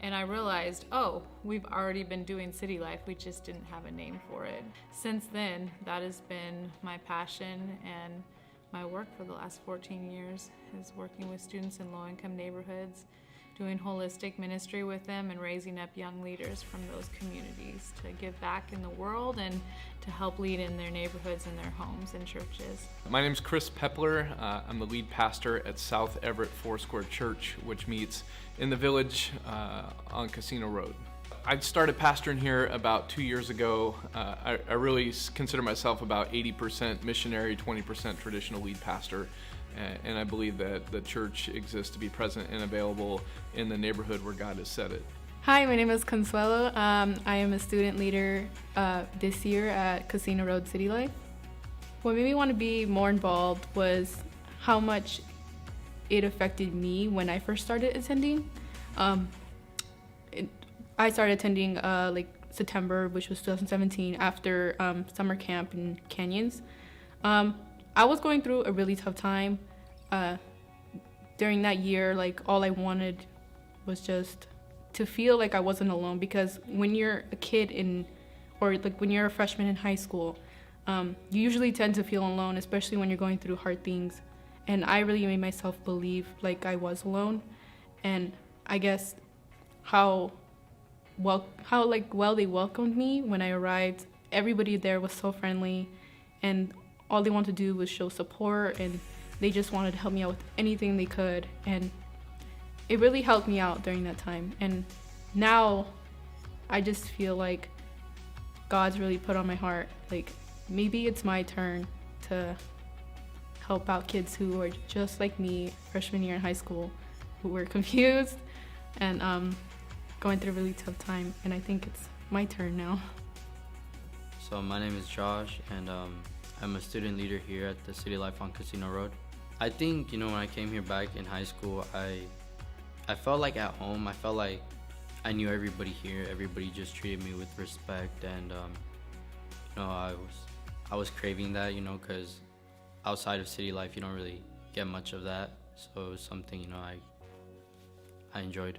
and I realized, oh, we've already been doing City Life, we just didn't have a name for it. Since then, that has been my passion and my work for the last 14 years, is working with students in low-income neighborhoods, doing holistic ministry with them and raising up young leaders from those communities to give back in the world and to help lead in their neighborhoods and their homes and churches. My name is Chris Pepler. I'm the lead pastor at South Everett Foursquare Church, which meets in the village on Casino Road. I started pastoring here about 2 years ago. I really consider myself about 80% missionary, 20% traditional lead pastor. And I believe that the church exists to be present and available in the neighborhood where God has set it. Hi, my name is Consuelo. I am a student leader this year at Casino Road City Life. What made me want to be more involved was how much it affected me when I first started attending. I started attending like September, which was 2017, after summer camp in Canyons. I was going through a really tough time. During that year, like all I wanted was just to feel like I wasn't alone, because when you're a kid or like when you're a freshman in high school, you usually tend to feel alone, especially when you're going through hard things. And I really made myself believe like I was alone. And I guess how well they welcomed me when I arrived. Everybody there was so friendly, and all they wanted to do was show support, and they just wanted to help me out with anything they could. And it really helped me out during that time. And now I just feel like God's really put on my heart, like maybe it's my turn to help out kids who are just like me, freshman year in high school, who were confused and going through a really tough time. And I think it's my turn now. So my name is Josh, and I'm a student leader here at the City Life on Casino Road. I think, when I came here back in high school, I felt like at home. I felt like I knew everybody here. Everybody just treated me with respect, and I was craving that, because outside of City Life, you don't really get much of that. So it was something, I enjoyed.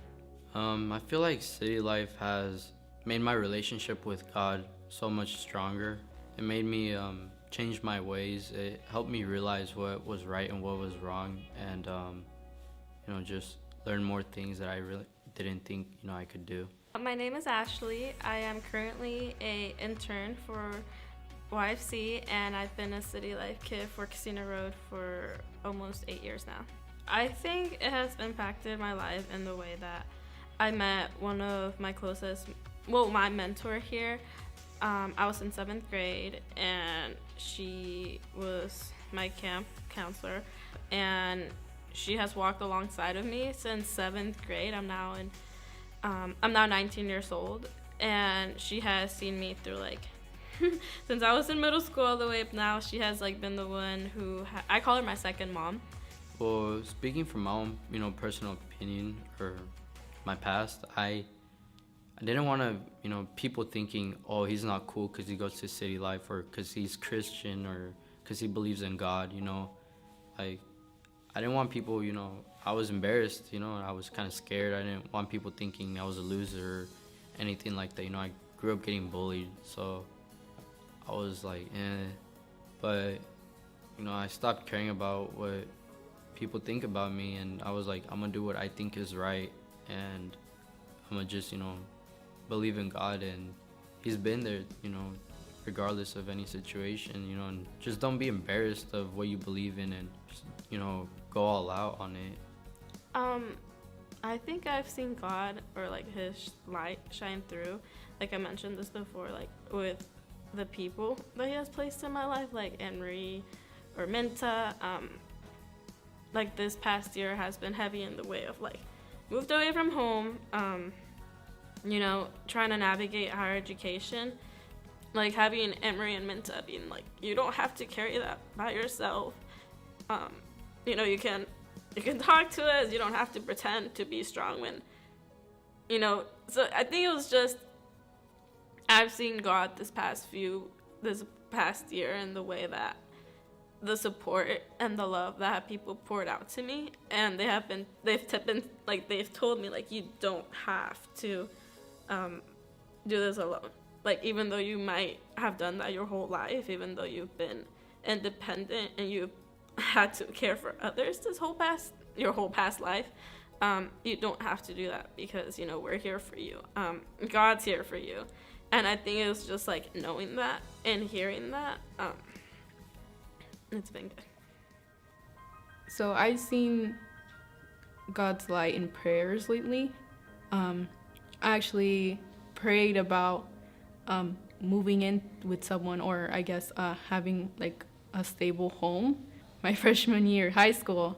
I feel like City Life has made my relationship with God so much stronger. It made me change my ways. It helped me realize what was right and what was wrong, and just learn more things that I really didn't think I could do. My name is Ashley. I am currently an intern for YFC, and I've been a City Life kid for Casino Road for almost 8 years now. I think it has impacted my life in the way that I met one of my closest, my mentor here. I was in 7th grade, and she was my camp counselor, and she has walked alongside of me since 7th grade. I'm now 19 years old, and she has seen me through since I was in middle school all the way up now. She has been the one who I call her my second mom. Well, speaking from my own, personal opinion or my past, I didn't want to, people thinking, oh, he's not cool because he goes to City Life, or because he's Christian, or because he believes in God, I didn't want people, I was embarrassed, I was kind of scared. I didn't want people thinking I was a loser anything like that. You know, I grew up getting bullied, so I was like, eh. But, you know, I stopped caring about what people think about me, and I was like, I'm gonna do what I think is right, and I'm gonna just, you know, believe in God, and He's been there, you know, regardless of any situation, you know, and just don't be embarrassed of what you believe in, and just, you know, go all out on it. I think I've seen God, or like His light shine through. Like I mentioned this before, like with the people that He has placed in my life, like Henry or Minta. Like this past year has been heavy in the way of like moved away from home, you know, trying to navigate higher education. Like having Emery and Minta being like, you don't have to carry that by yourself. You know, you can talk to us. You don't have to pretend to be strong when, you know. So I think it was just, I've seen God this past year in the way that the support and the love that people poured out to me, and they've told me like, you don't have to do this alone. Like, even though you might have done that your whole life, even though you've been independent and you've had to care for others your whole past life, you don't have to do that, because, you know, we're here for you. God's here for you. And I think it was just like knowing that and hearing that, it's been good. So I've seen God's light in prayers lately. I actually prayed about moving in with someone, or I guess having like a stable home my freshman year of high school.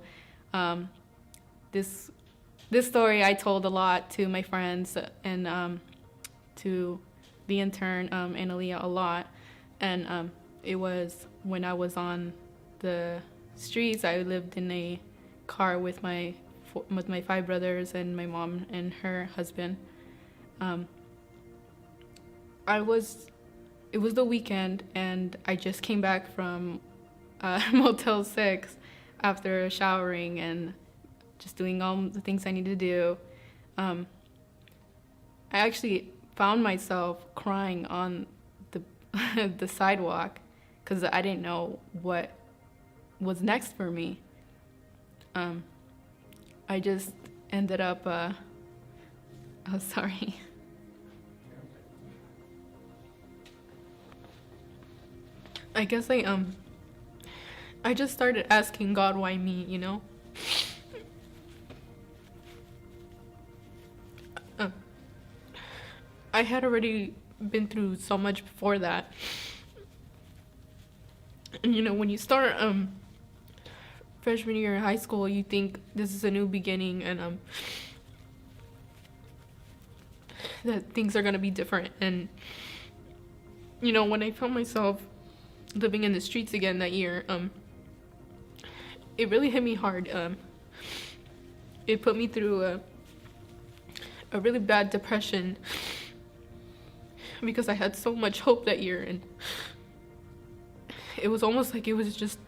This story I told a lot to my friends and to the intern and Aaliyah a lot. And it was when I was on the streets. I lived in a car with my 5 brothers and my mom and her husband. It was the weekend, and I just came back from Motel 6 after showering and just doing all the things I need to do. I actually found myself crying on the the sidewalk because I didn't know what was next for me. I just ended up oh, sorry. I guess I just started asking God, why me, you know? I had already been through so much before that. And you know, when you start freshman year in high school, you think this is a new beginning, and that things are gonna be different. And you know, when I found myself living in the streets again that year, it really hit me hard. It put me through a really bad depression because I had so much hope that year, and it was almost like it was just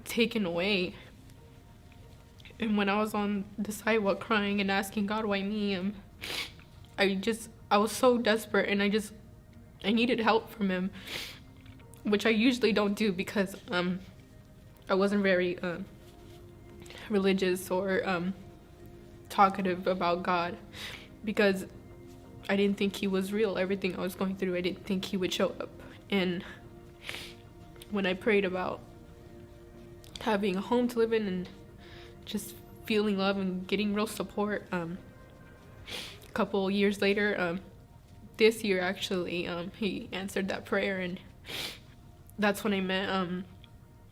taken away. And when I was on the sidewalk crying and asking God, why me, I was so desperate, and I needed help from Him, which I usually don't do because I wasn't very religious or talkative about God, because I didn't think He was real. Everything I was going through, I didn't think He would show up. And when I prayed about having a home to live in and just feeling love and getting real support, a couple years later, this year actually, He answered that prayer, and that's when I met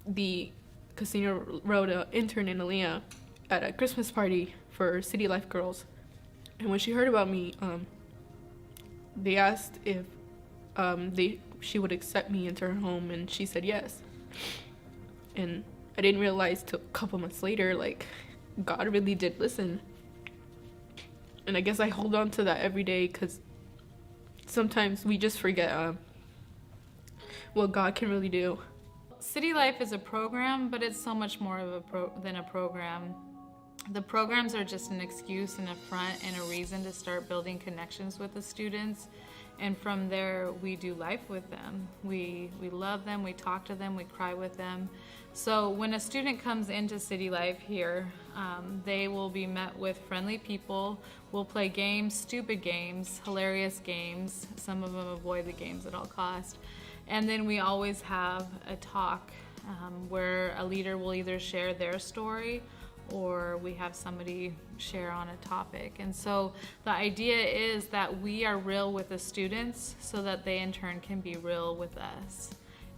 the Casino Road intern in Aaliyah at a Christmas party for City Life Girls. And when she heard about me, they asked if she would accept me into her home, and she said yes. And I didn't realize till a couple months later, like, God really did listen. And I guess I hold on to that every day, because sometimes we just forget what God can really do. City Life is a program, but it's so much more of than a program. The programs are just an excuse and a front and a reason to start building connections with the students. And from there, we do life with them. We love them, we talk to them, we cry with them. So when a student comes into City Life here, they will be met with friendly people. We'll play games, stupid games, hilarious games. Some of them avoid the games at all costs. And then we always have a talk where a leader will either share their story or we have somebody share on a topic. And so the idea is that we are real with the students so that they in turn can be real with us.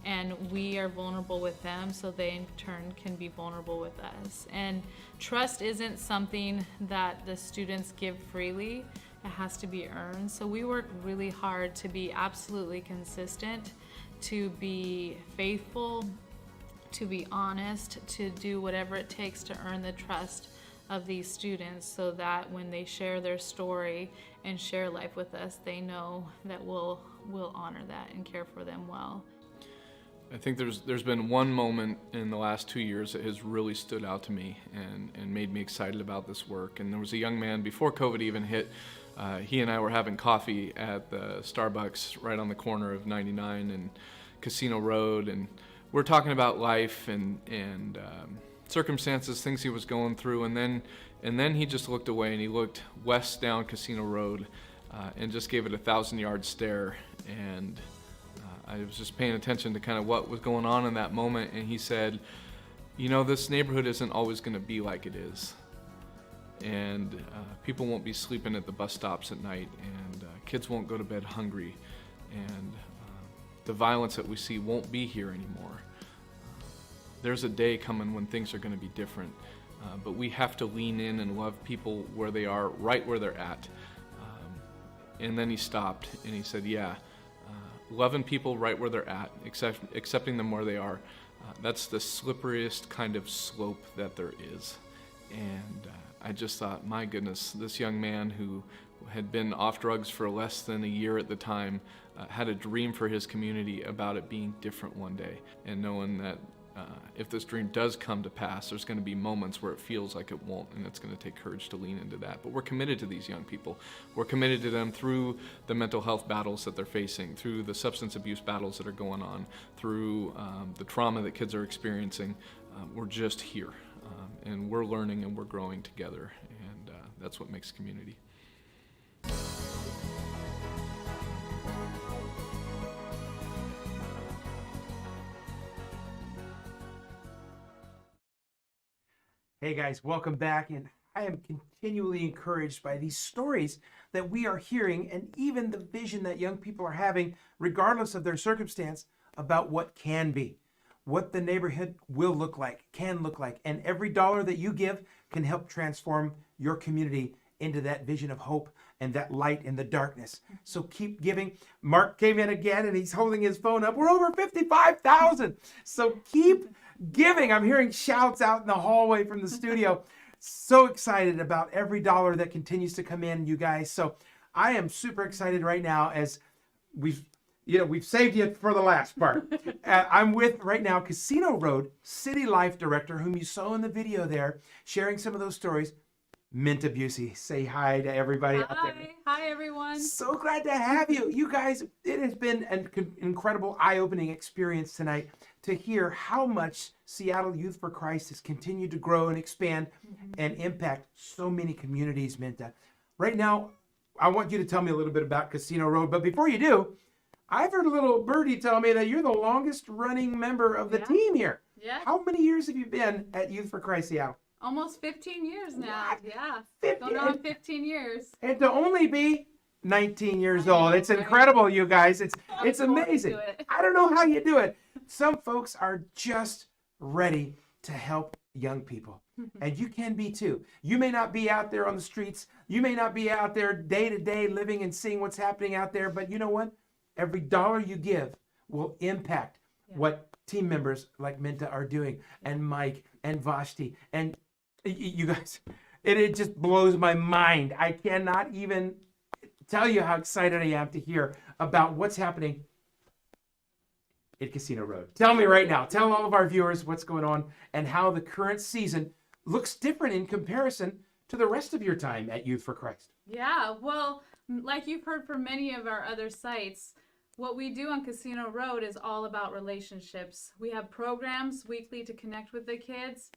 And we are vulnerable with them so they in turn can be vulnerable with us. And trust isn't something that the students give freely. It has to be earned. So we work really hard to be absolutely consistent, to be faithful, to be honest, to do whatever it takes to earn the trust of these students so that when they share their story and share life with us, they know that we'll honor that and care for them well. I think there's been one moment in the last 2 years that has really stood out to me and made me excited about this work. And there was a young man, before COVID even hit, he and I were having coffee at the Starbucks right on the corner of 99 and Casino Road, and we're talking about life and circumstances, things he was going through, and then he just looked away and he looked west down Casino Road and just gave it a 1,000-yard stare. And I was just paying attention to kind of what was going on in that moment, and he said, you know, this neighborhood isn't always going to be like it is. And people won't be sleeping at the bus stops at night, and kids won't go to bed hungry, and the violence that we see won't be here anymore. There's a day coming when things are going to be different, but we have to lean in and love people where they are, right where they're at. And then he stopped and he said, yeah, loving people right where they're at, accepting them where they are, that's the slipperiest kind of slope that there is. And I just thought, my goodness, this young man who had been off drugs for less than a year at the time had a dream for his community about it being different one day, and knowing that if this dream does come to pass, there's going to be moments where it feels like it won't, and it's going to take courage to lean into that. But we're committed to these young people. We're committed to them through the mental health battles that they're facing, through the substance abuse battles that are going on, through the trauma that kids are experiencing. We're just here, and we're learning and we're growing together, and that's what makes community. Hey guys, welcome back, and I am continually encouraged by these stories that we are hearing and even the vision that young people are having, regardless of their circumstance, about what can be, what the neighborhood will look like, can look like, and every dollar that you give can help transform your community into that vision of hope and that light in the darkness. So keep giving. Mark came in again and he's holding his phone up. We're over 55,000. So keep giving. I'm hearing shouts out in the hallway from the studio. So excited about every dollar that continues to come in, you guys. So I am super excited right now as we've saved you for the last part. I'm with right now Casino Road City Life Director, whom you saw in the video there, sharing some of those stories. Minta Busey, say hi to everybody out there. Hi everyone. So glad to have you. You guys, it has been an incredible eye-opening experience tonight to hear how much Seattle Youth for Christ has continued to grow and expand and impact so many communities, Minta. Right now, I want you to tell me a little bit about Casino Road, but before you do, I've heard a little birdie tell me that you're the longest running member of the team here. Yeah. How many years have you been at Youth for Christ Seattle? Almost 15 years now. What? Yeah. 15? Going on 15 years. And to only be 19 years old. It's incredible, you guys. It's amazing. I don't know how you do it. Some folks are just ready to help young people. And you can be too. You may not be out there on the streets. You may not be out there day to day living and seeing what's happening out there. But you know what? Every dollar you give will impact what team members like Minta are doing, and Mike and Vashti. And you guys, it just blows my mind. I cannot even tell you how excited I am to hear about what's happening at Casino Road. Tell me right now, tell all of our viewers what's going on and how the current season looks different in comparison to the rest of your time at Youth for Christ. Yeah, well, like you've heard from many of our other sites, what we do on Casino Road is all about relationships. We have programs weekly to connect with the kids.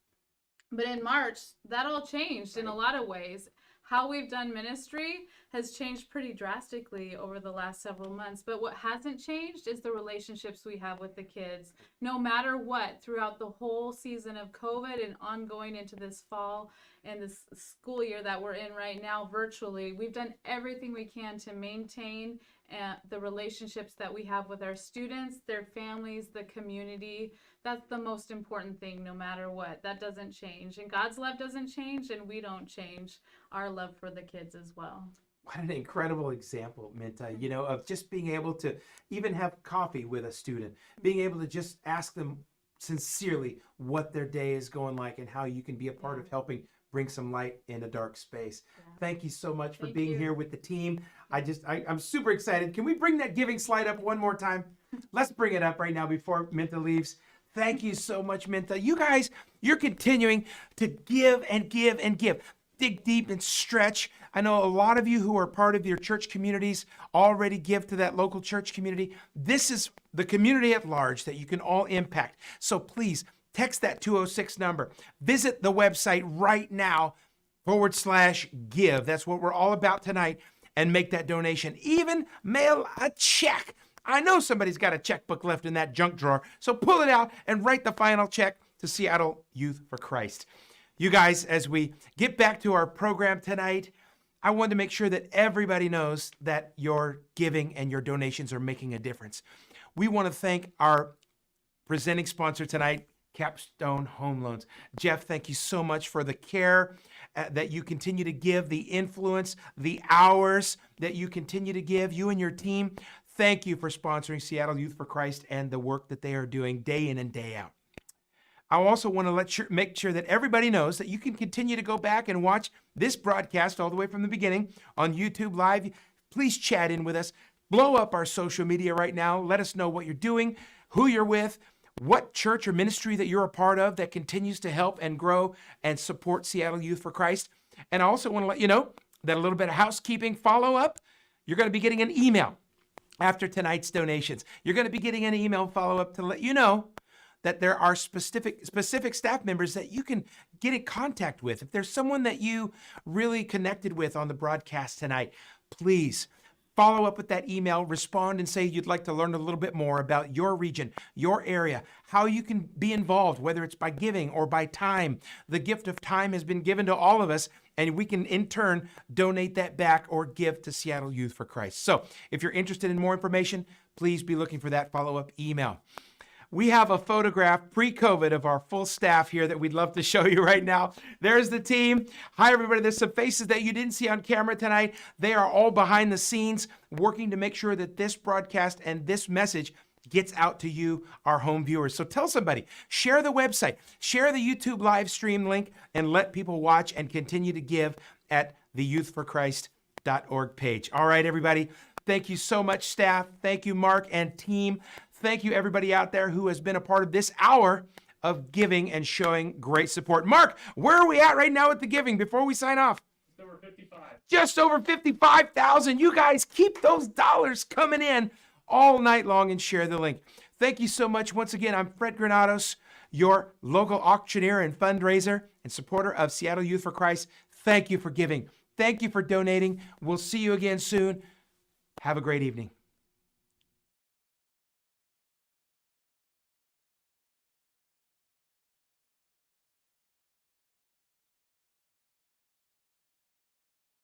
But in March, that all changed in a lot of ways. How we've done ministry has changed pretty drastically over the last several months. But what hasn't changed is the relationships we have with the kids. No matter what, throughout the whole season of COVID and ongoing into this fall and this school year that we're in right now virtually, we've done everything we can to maintain the relationships that we have with our students, their families, the community. That's the most important thing, no matter what. That doesn't change. And God's love doesn't change, and we don't change our love for the kids as well. What an incredible example, Minta, of just being able to even have coffee with a student, being able to just ask them sincerely what their day is going like and how you can be a part of helping bring some light in a dark space. Yeah. Thank you so much for being here with the team. I'm super excited. Can we bring that giving slide up one more time? Let's bring it up right now before Minta leaves. Thank you so much, Minta. You guys, you're continuing to give and give and give. Dig deep and stretch. I know a lot of you who are part of your church communities already give to that local church community. This is the community at large that you can all impact. So please text that 206 number. Visit the website right now /give. That's what we're all about tonight. And make that donation. Even mail a check. I know somebody's got a checkbook left in that junk drawer. So pull it out and write the final check to Seattle Youth for Christ. You guys, as we get back to our program tonight, I wanted to make sure that everybody knows that your giving and your donations are making a difference. We want to thank our presenting sponsor tonight, Capstone Home Loans. Jeff, thank you so much for the care that you continue to give, the influence, the hours that you continue to give, you and your team. Thank you for sponsoring Seattle Youth for Christ and the work that they are doing day in and day out. I also want to make sure that everybody knows that you can continue to go back and watch this broadcast all the way from the beginning on YouTube Live. Please chat in with us. Blow up our social media right now. Let us know what you're doing, who you're with, what church or ministry that you're a part of that continues to help and grow and support Seattle Youth for Christ. And I also want to let you know that a little bit of housekeeping follow-up. You're going to be getting an email after tonight's donations. You're going to be getting an email follow-up to let you know that there are specific staff members that you can get in contact with. If there's someone that you really connected with on the broadcast tonight, please follow up with that email, respond and say you'd like to learn a little bit more about your region, your area, how you can be involved, whether it's by giving or by time. The gift of time has been given to all of us, and we can in turn donate that back or give to Seattle Youth for Christ. So if you're interested in more information, please be looking for that follow-up email. We have a photograph pre-COVID of our full staff here that we'd love to show you right now. There's the team. Hi, everybody. There's some faces that you didn't see on camera tonight. They are all behind the scenes working to make sure that this broadcast and this message gets out to you, our home viewers. So tell somebody, share the website, share the YouTube live stream link, and let people watch and continue to give at the youthforchrist.org page. All right, everybody. Thank you so much, staff. Thank you, Mark and team. Thank you, everybody out there who has been a part of this hour of giving and showing great support. Mark, where are we at right now with the giving before we sign off? Just over 55. Just over 55,000. You guys keep those dollars coming in all night long and share the link. Thank you so much. Once again, I'm Fred Granados, your local auctioneer and fundraiser and supporter of Seattle Youth for Christ. Thank you for giving. Thank you for donating. We'll see you again soon. Have a great evening.